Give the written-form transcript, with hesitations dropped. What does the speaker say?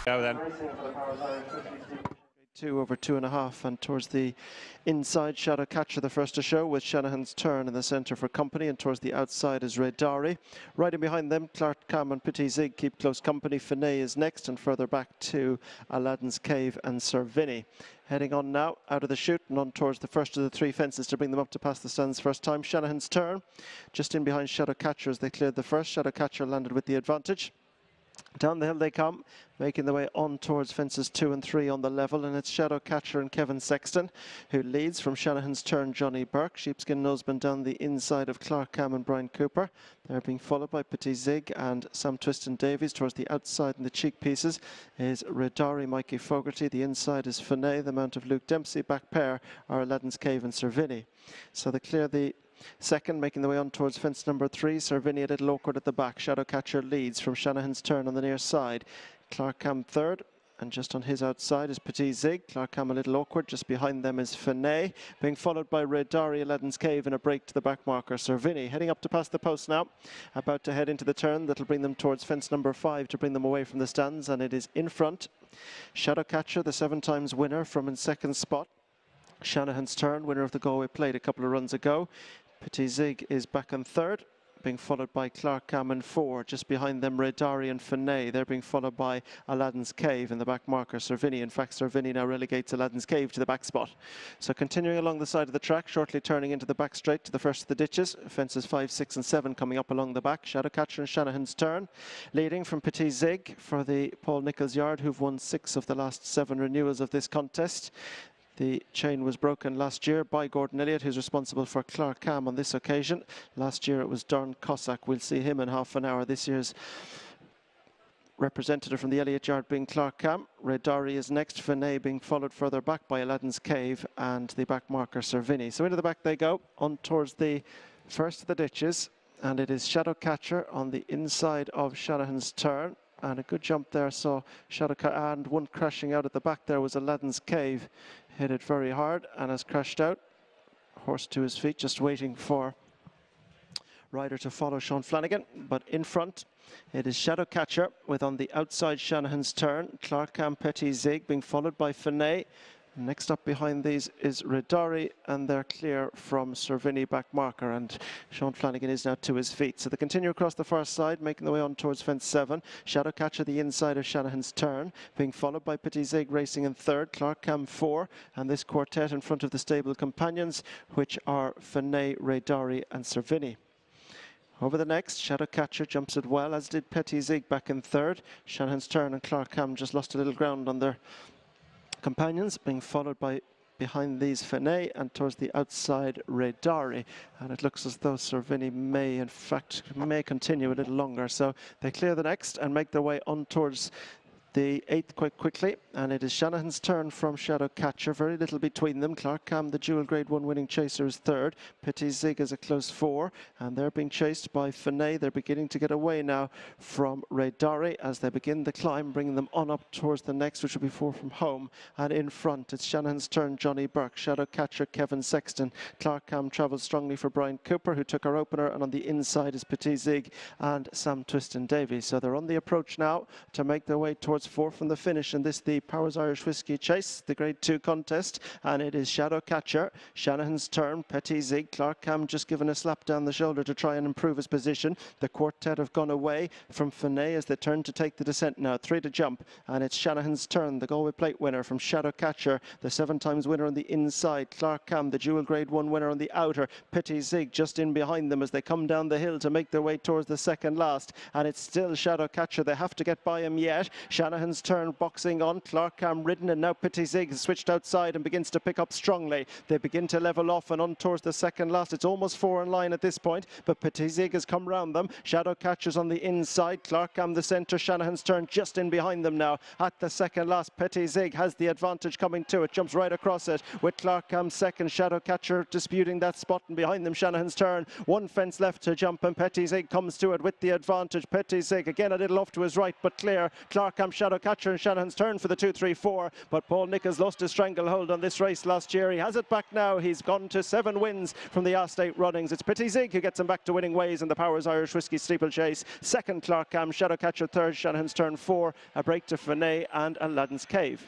Now then. 2 over 2.5, and towards the inside, Shadow Catcher the first to show, with Shanahan's Turn in the centre for company, and towards the outside is Redari. Right in behind them, Clark Cam and Ptit Zig keep close company. Finet is next, and further back to Aladdin's Cave and Sir Vinny. Heading on now out of the chute and on towards the first of the 3 fences to bring them up to pass the stands first time. Shanahan's Turn just in behind Shadow Catcher as they cleared the first. Shadow Catcher landed with the advantage. Down the hill they come, making their way on towards fences 2 and 3 on the level, and it's Shadow Catcher and Kevin Sexton who leads. From Shanahan's Turn, Johnny Burke. Sheepskin Noseband down the inside of Clark Cam and Brian Cooper. They're being followed by Ptit Zig and Sam Twiston Davies. Towards the outside in the cheek pieces is Redari, Mikey Fogarty. The inside is Finet, the mount of Luke Dempsey. Back pair are Aladdin's Cave and Sir Vinny. So they clear the second, making their way on towards fence number 3. Sir Vinny a little awkward at the back. Shadow Catcher leads. From Shanahan's Turn on the near side, Clark Cam third, and just on his outside is Ptit Zig. Clark Cam a little awkward. Just behind them is Finet, being followed by Redari, Aladdin's Cave, and a break to the back marker. Sir Vinny heading up to pass the post now, about to head into the turn that'll bring them towards fence number 5 to bring them away from the stands, and it is in front. Shadow Catcher, the 7 times winner, from in second spot. Shanahan's Turn, winner of the Galway Plate a couple of runs ago. Ptit Zig is back on third, being followed by Clark Cam in 4. Just behind them, Redari and Finet. They're being followed by Aladdin's Cave in the back marker, Sir Vinny. In fact, Sir Vinny now relegates Aladdin's Cave to the back spot. So continuing along the side of the track, shortly turning into the back straight to the first of the ditches. Fences 5, 6 and 7 coming up along the back. Shadow Catcher and Shanahan's Turn leading from Ptit Zig for the Paul Nicholls yard, who've won 6 of the last 7 renewals of this contest. The chain was broken last year by Gordon Elliott, who's responsible for Clark Cam on this occasion. Last year it was Darren Cossack. We'll see him in half an hour. This year's representative from the Elliott yard being Clark Cam. Redari is next, Finet being followed further back by Aladdin's Cave and the back marker Sir Vinny. So into the back they go, on towards the first of the ditches, and it is Shadow Catcher on the inside of Shanahan's Turn. And a good jump there, so Shadow Catcher, and one crashing out at the back there was Aladdin's Cave. Hit it very hard and has crashed out. Horse to his feet, just waiting for rider to follow, Sean Flanagan. But in front, it is Shadow Catcher, with on the outside Shanahan's Turn, Clark Cam, Ptit Zig, being followed by Finet. Next up behind these is Redari, and they're clear from Sir Vinny back marker, and Sean Flanagan is now to his feet. So they continue across the far side, making their way on towards fence 7. Shadow Catcher the inside of Shanahan's Turn, being followed by Ptit Zig racing in third, Clark Cam 4, and this quartet in front of the stable companions, which are Finet, Redari and Sir Vinny. Over the next, Shadow Catcher jumps it well, as did Ptit Zig back in third. Shanahan's Turn and Clark Cam just lost a little ground on their companions, being followed by behind these Finet, and towards the outside Redari, and it looks as though Sir Vinny may in fact continue a little longer. So they clear the next and make their way on towards the 8th quite quickly, and it is Shanahan's Turn from Shadow Catcher. Very little between them. Clark Cam, the dual grade 1 winning chaser, is third. Ptit Zig is a close 4, and they're being chased by Finet. They're beginning to get away now from Redari as they begin the climb, bringing them on up towards the next, which will be 4 from home. And in front, it's Shanahan's Turn, Johnny Burke. Shadow Catcher, Kevin Sexton. Clark Cam travels strongly for Brian Cooper, who took our opener, and on the inside is Ptit Zig and Sam Twiston Davies. So they're on the approach now to make their way towards 4 from the finish in this, the Powers Irish Whiskey Chase, the grade 2 contest, and it is Shadow Catcher, Shanahan's Turn, Ptit Zig, Clark Cam just given a slap down the shoulder to try and improve his position. The quartet have gone away from Finet as they turn to take the descent now. 3 to jump, and it's Shanahan's Turn, the Galway Plate winner, from Shadow Catcher, the 7 times winner on the inside. Clark Cam, the dual grade 1 winner on the outer. Ptit Zig just in behind them as they come down the hill to make their way towards the second last, and it's still Shadow Catcher. They have to get by him yet. Shanahan's Turn boxing on, Clark Cam ridden, and now Ptit Zig has switched outside and begins to pick up strongly. They begin to level off and on towards the second last. It's almost 4 in line at this point, but Ptit Zig has come round them. Shadow Catcher's on the inside, Clark Cam the centre, Shanahan's Turn just in behind them now at the second last. Ptit Zig has the advantage coming to it, jumps right across it with Clark Cam second. Shadow Catcher disputing that spot, and behind them Shanahan's Turn. 1 fence left to jump, and Ptit Zig comes to it with the advantage. Ptit Zig again a little off to his right, but clear. Clark Cam, Shadowcatcher and Shanahan's Turn for the 2-3-4, but Paul Nicholls lost his stranglehold on this race last year. He has it back now. He's gone to 7 wins from the Allstate runnings. It's Ptit Zig who gets him back to winning ways in the Powers Irish Whiskey Steeplechase. Second, Clarkham, Shadowcatcher third, Shanahan's Turn 4, a break to Fenay and Aladdin's Cave.